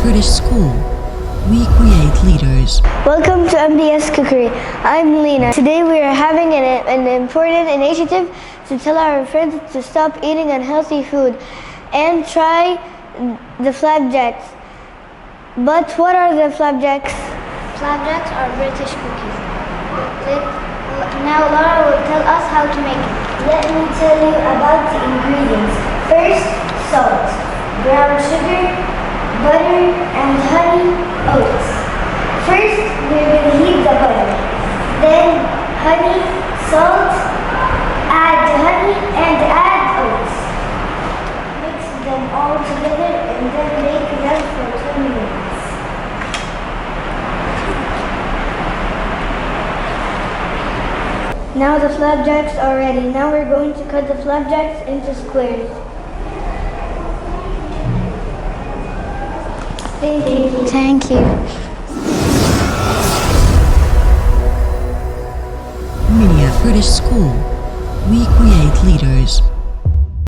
British school. We create leaders. Welcome to MDS Cookery. I'm Lena. Today we are having an important initiative to tell our friends to stop eating unhealthy food and try the FlapJacks. But what are the FlapJacks? FlapJacks are British cookies. Now Laura will tell us how to make it. Let me tell you about the ingredients. First, salt, brown sugar, butter, and honey, oats. First, we're going to heat the butter. Then, honey, salt, add the honey, and add oats. Mix them all together and then bake them for 20 minutes. Now the FlapJacks are ready. Now we're going to cut the FlapJacks into squares. Thank you. British school. We create leaders.